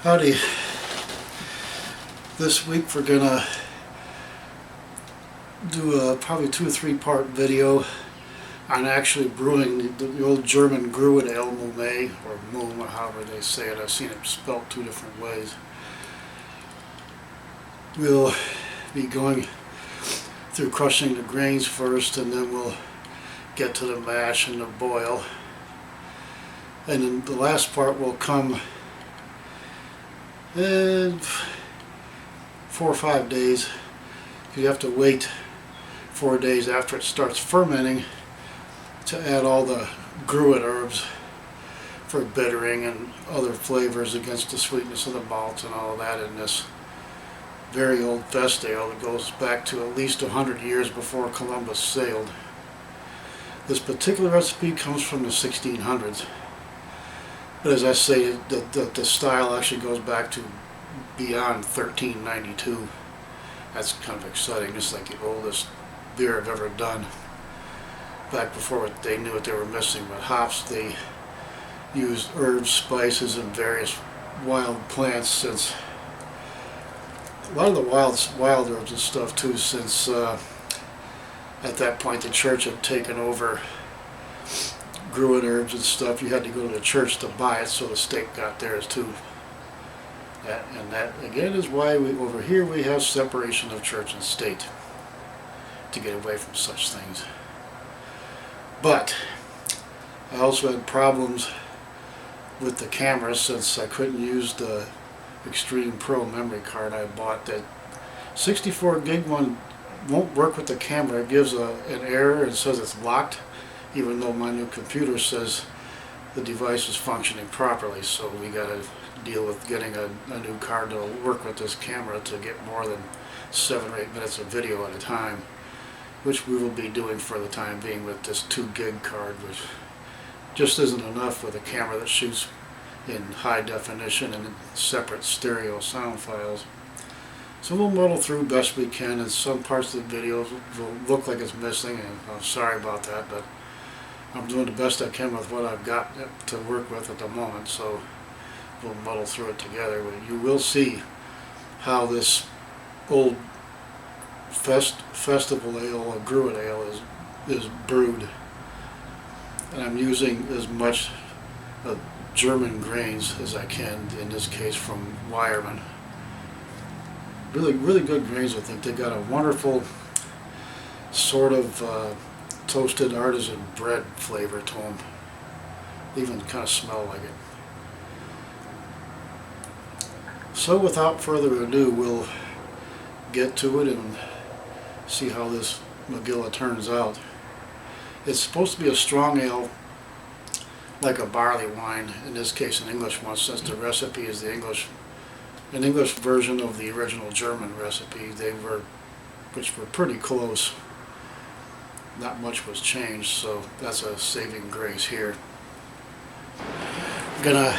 Howdy. This week we're gonna do a probably 2 or 3 part video on actually brewing the old German gruit ale, Mumme, or Mumme, however they say it. I've seen it spelled 2 different ways. We'll be going through crushing the grains first, and then we'll get to the mash and the boil. And then the last part will come in 4 or 5 days. You have to wait 4 days after it starts fermenting to add all the gruit herbs for bittering and other flavors against the sweetness of the malt and all of that in this very old fest ale that goes back to at least 100 years before Columbus sailed. This particular recipe comes from the 1600s. But as I say, the style actually goes back to beyond 1392. That's kind of exciting. It's like the oldest beer I've ever done. Back before they knew what they were missing with hops, they used herbs, spices, and various wild plants. Since a lot of the wild herbs and stuff too, since at that point the church had taken over gruit herbs and stuff. You had to go to the church to buy it, so the state got theirs too. And that again is why over here we have separation of church and state, to get away from such things. But I also had problems with the camera, since I couldn't use the Extreme Pro memory card I bought. That 64 gig one won't work with the camera. It gives an error and says it's locked, even though my new computer says the device is functioning properly. So we got to deal with getting a new card to work with this camera to get more than 7 or 8 minutes of video at a time, which we will be doing for the time being with this 2 gig card, which just isn't enough with a camera that shoots in high definition and separate stereo sound files. So we'll muddle through best we can, and some parts of the video will look like it's missing, and I'm sorry about that, but I'm doing the best I can with what I've got to work with at the moment, so we'll muddle through it together. But you will see how this old festival ale, or gruit ale, is brewed. And I'm using as much German grains as I can, in this case from Weyermann. Really good grains, I think. They got a wonderful sort of toasted artisan bread flavor to them. They even kind of smell like it. So without further ado, we'll get to it and see how this Magilla turns out. It's supposed to be a strong ale, like a barley wine, in this case an English one, since the recipe is an English version of the original German recipe. Which were pretty close. Not much was changed, so that's a saving grace here. I'm gonna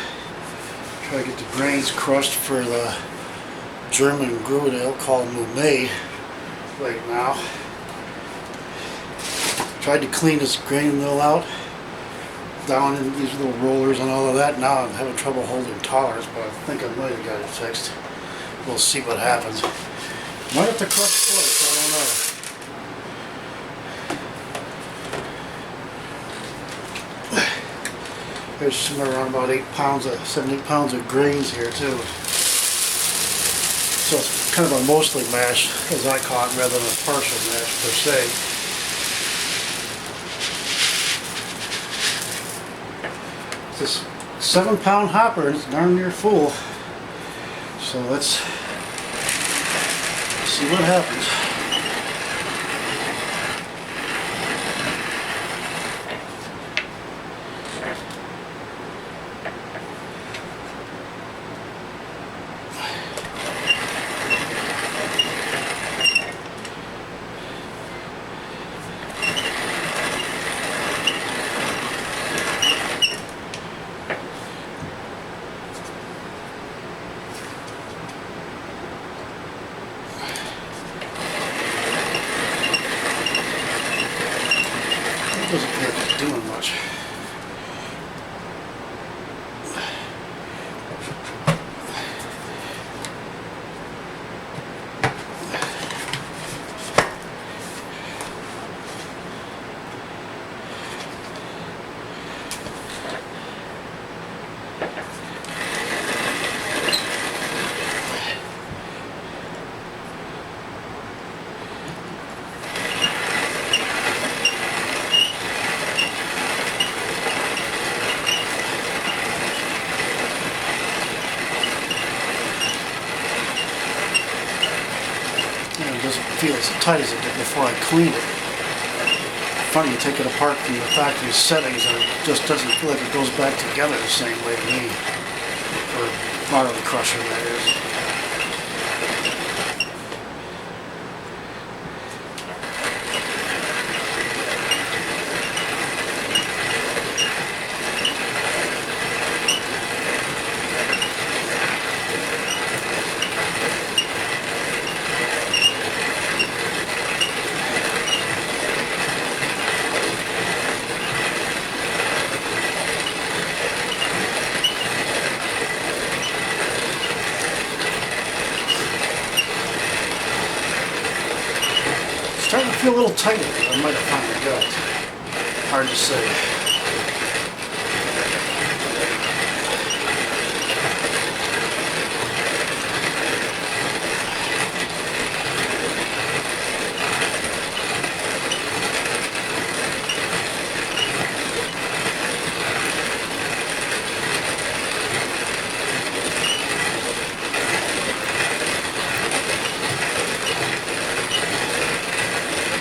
try to get the grains crushed for the German gruit ale called Mumme right now. Tried to clean this grain mill out, down in these little rollers and all of that. Now I'm having trouble holding tolerance, but I think I might have got it fixed. We'll see what happens. Might have to crush twice, I don't know. There's somewhere around about 7, 8 pounds of grains here too. So it's kind of a mostly mash, as I call it, rather than a partial mash per se. This 7-pound hopper, and it's darn near full. So let's see what happens. doesn't feel as tight as it did before I cleaned it. Funny, you take it apart from the factory settings and it just doesn't feel like it goes back together the same way to me. Or barley crusher, that is. Starting to feel a little tighter than I might have finally got. Hard to say.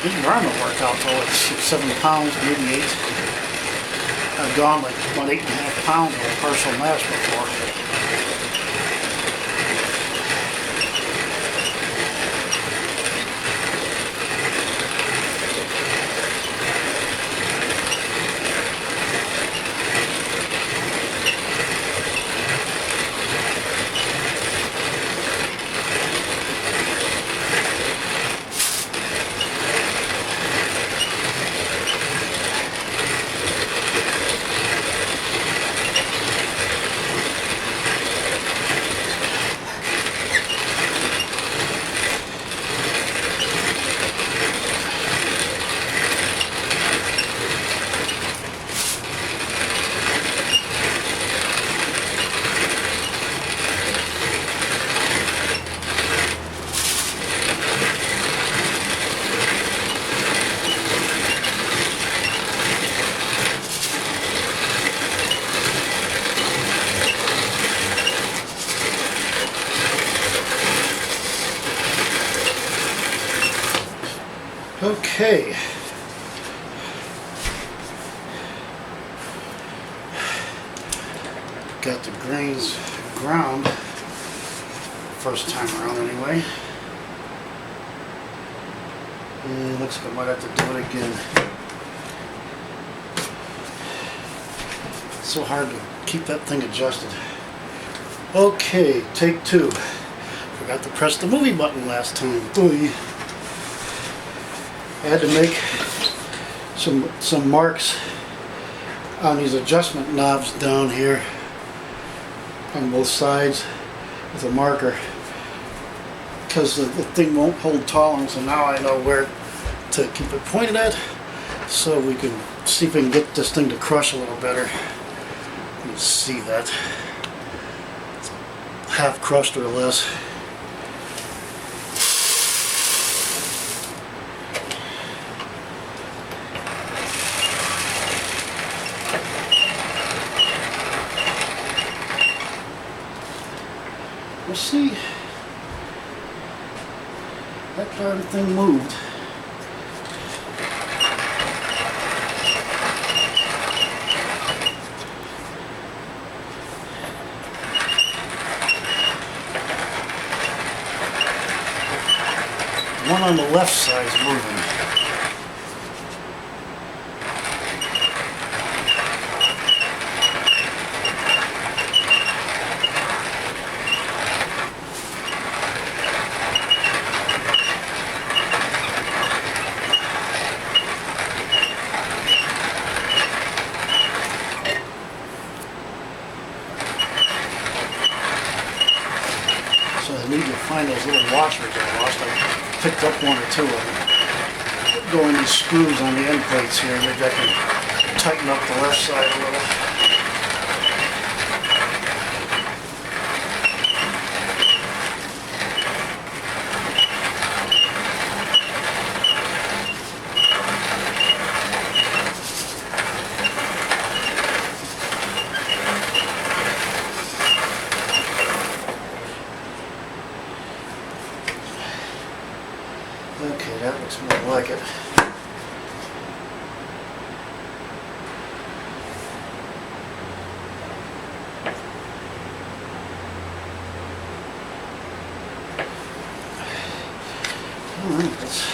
Didn't run the workout though, it's 7 pounds, maybe 8. I've gone like about 8.5 pounds with a partial mass before. Okay. Got the grains ground. First time around anyway. And looks like I might have to do it again. It's so hard to keep that thing adjusted. Okay, take 2. Forgot to press the movie button last time. Ooh. I had to make some marks on these adjustment knobs down here on both sides with a marker because the thing won't hold tolerance, and now I know where to keep it pointed at so we can see if we can get this thing to crush a little better. You can see that it's half crushed or less. We'll see. That darn thing moved. The one on the left side is moving. So I need to find those little washers I lost. I picked up 1 or 2 of them. Go in these screws on the end plates here. Maybe I can tighten up the left side a little. that looks more like it. Alright, let's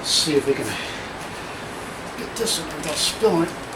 see if we can get this in there without spilling it.